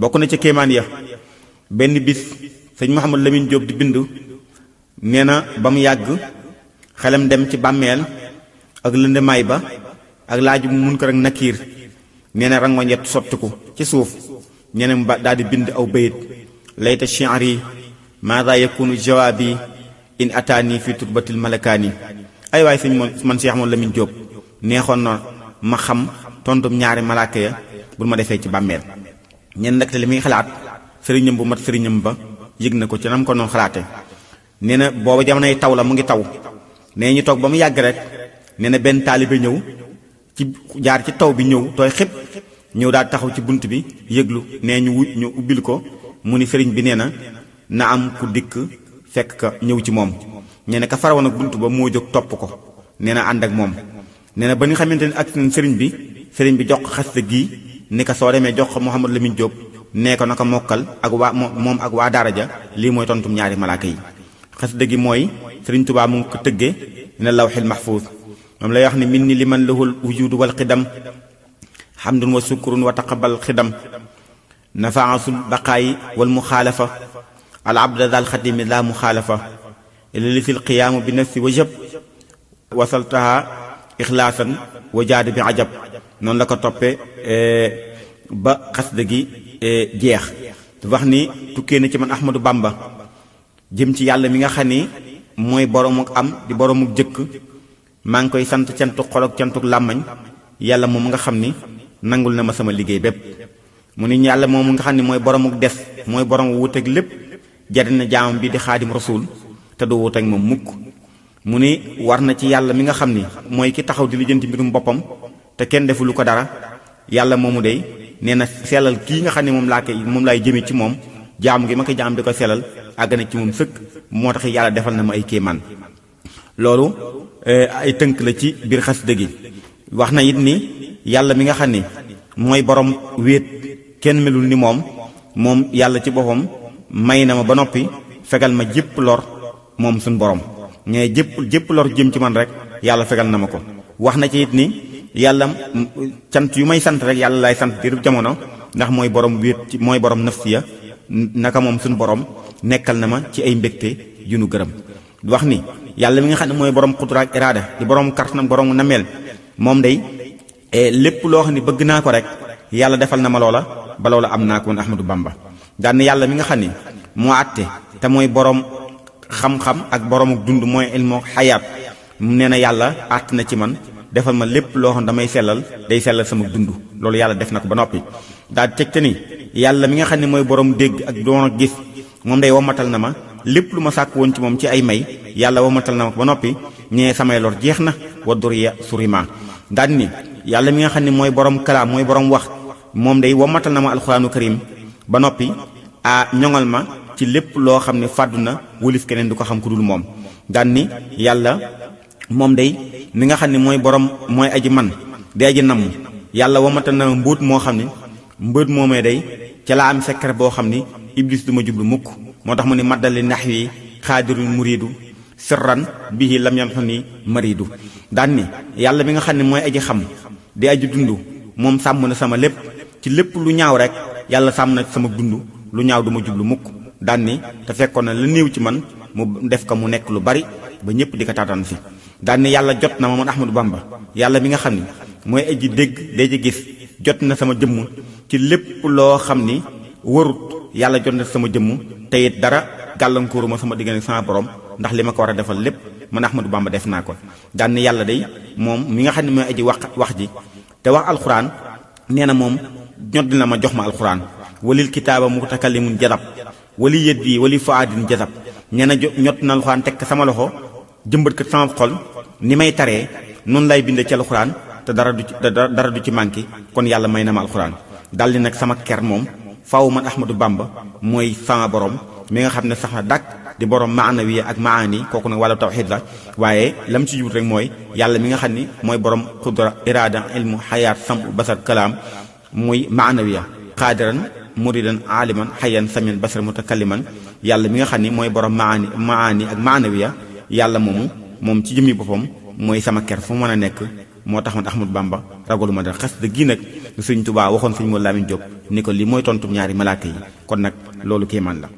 bokk na ca kéemaan ya benn bis sëñ Mouhamad Lamine Diop di bind nee na ba mu yàgg xelam dem ci bàmmeel ak lëndemaay ba ak laaju mu Munkar ak Nakiir nee na rangoñ yet sottiku ci suuf nee na mu daal di bind aw bayit layta shi'ri maada yakunu jawaabi in ataani fi turbatil malakaani ay waay sëñ man Cheikh Mouhamad Lamine Diop neexoon na ma xam tontum ñaari malaaka ya bu ma defee ci bàmmeel ñenn nag te li muy xalaat sëriñam bu mat sëriñam ba yëg na ko ci nam ko noon xalaate nee na booba jamonoy taw la mu ngi taw nee ñu toog ba mu yàgg rek nee na benn taalibe ñëw ci jaar ci taw bi ñëw tooy xëpp ñëw daal taxaw ci bunt bi yëglu nee ñu ubbil ko mu ni sëriñ bi nee na am ku dikk fekk ka ñëw ci moom nee na ka farawoon ak bunt ba moo jóg topp ko nee na ànd ak moom nee na ba nga xamante ni ak sëriñ bi jox ko xasida gii ni ko soo demee jox ko Mouhamad Lamine Diop nee ko na ko mokkal ak waa moom ak waa daara ja lii mooy tontum ñaari malaaka yi xasida gi mooy sëriñ Tuubaa mu ngi ko tëggee ne lawxil mahfuuz moom lay wax ni min ni liman lahul wujudu wal xidam hamdun wa sukurun wa taqabal xidam nafaasul baqaayi wal muxaalafa al abda dal xadimi la muxaalafa li fil qiyaamu bi nafsi wajab wasaltaha ixlaasan wa jaada bi ajab noonu la ko toppee ba xasida gi jeex wax ni tukkee na ci man Ahmadou Bamba jëm ci yàlla mi nga xam ni mooy boromuk am di boromuk jëkk maa ngi koy sant cantuk xol ak cantuk làmmañ yàlla moom nga xam ni nangul na ma sama liggéey bépp mu ni yàlla moom nga xam ni mooy boromuk des mooy borom wuuteeg lépp jariñ na jaamam bi di xaadim rasul te du wuuteeg moom mukk mu ni war na ci yàlla mi nga xam ni mooy ki taxaw di lijjanti mbirum boppam te kenn defu lu ko dara yàlla moomu dey nee na sellal kii nga xam ne moom laay jëme ci moom jaamu gi ma ko jaam di ko sellal àgg na ci moom sëkk moo tax yàlla defal na ma ay kéemaan loolu ay tënk la ci biir xasida gi wax na it ni yàlla mi nga xam ni mooy borom wéet kenn melul ni moom yàlla ci boppam may na ma ba noppi fegal ma jépp lor moom suñ borom ñee jépp lor jëm ci man rek yàlla fegal na ma ko wax na ci it ni yàlla cant yu may sant rek yàlla laay sant diiru jamono ndax mooy borom wéet ci mooy borom nafsiya naka moom suñu borom nekkal na ma ci ay mbégte yu nu gërëm wax ni yàlla mi nga xam ne mooy borom xudra ak iraada di borom kartanam borom nameel moom day lépp loo xam ne bëgg naa ko rek yàlla defal na ma loola ba loola am naa ko woon Ahmadou Bamba daan yàlla mi nga xam ne moo àtte te mooy borom xam-xam ak borom dund mooy ilmu xayaat nee na yàlla àtt na ci man defal ma lépp loo xam damay sellal day sellal sama dund loolu yàlla def na ko ba noppi daal di tegte ni yàlla mi nga xam ne mooy borom dégg ak doon ak gis moom day womatal na ma lépp lu ma sàkk woon ci moom ci ay may yàlla womatal na ma ko ba noppi ñee samay lor jeex na wa duriya surima daal ni yàlla mi nga xam ne mooy borom kalaam mooy borom wax moom day womatal na ma alxuraanu karim ba noppi ñoŋal ma ci lépp loo xam ne fàddu na wëlif keneen du ko xam ku dul moom daal ni yàlla moom day mi nga xam ne mooy borom mooy aji man di aji namm yàlla wamatal na mbóot moo xam ne mbóot moomee day ca laa am secret boo xam ni iblis du ma jublu mukk moo tax mu ne maddali nax wi xaadirul muridu sirran bihi lam yam xam ni maridu daan ni yàlla mi nga xam ne mooy aji xam di aji dund moom sàmm na sama lépp ci lépp lu ñaaw rek yàlla sàmm na sama dund lu ñaaw du ma jublu mukk daan ni te fekkoon na la néew ci man mu def ko mu nekk lu bari ba ñëpp di ko taataan si daan ni yàlla jot na ma man Ahmadou Bamba yàlla mi nga xam ni mooy aji dégg day ji gis jot na sama jëmm ci lépp loo xam ni warut yàlla jot na sama jëmm te it dara gàllankooruma sama diggante sama borom ndax li ma ko war a defal lépp man Ahmadou Bamba def naa ko daan ni yàlla day moom mi nga xam ne mooy aji wax ji te wax alxuraan nee na moom ñot dina ma jox ma alxuraan walil kitaaba mutakallimun jadab wali yeddi wali faadin jadab nee na ñot na alxuraan teg sama loxo jëmbat ko sama xol ni may taree noonu lay binde ci alxuraan te dara du ci manqué kon yàlla may na ma alxuraan daldi nag sama ker moom faaw man Ahmadou Bamba mooy sama borom mi nga xam ne sax na dàkk di borom maanawiya ak maani kooku nag wàllu tawxiid la waaye lam ci jubut rek mooy yàlla mi nga xam ni mooy borom xudra iraada ilmu xayaat sam'u basar kalaam muy maanawiya xaadiran muridan aliman xayan samin basar mutakalliman yàlla mi nga xam ni mooy borom maani ak maanawiya yàlla moom ci jëmmi boppam mooy sama ker fu mën a nekk moo tax man Ahmadu Bamba ragaluma dara xasida gi nag lu Sëñ Tuubaa waxoon Sëñ Moodu Lamin Jóob ni ko li mooy tontu ñaari malaaka yi kon nag loolu kéemaan la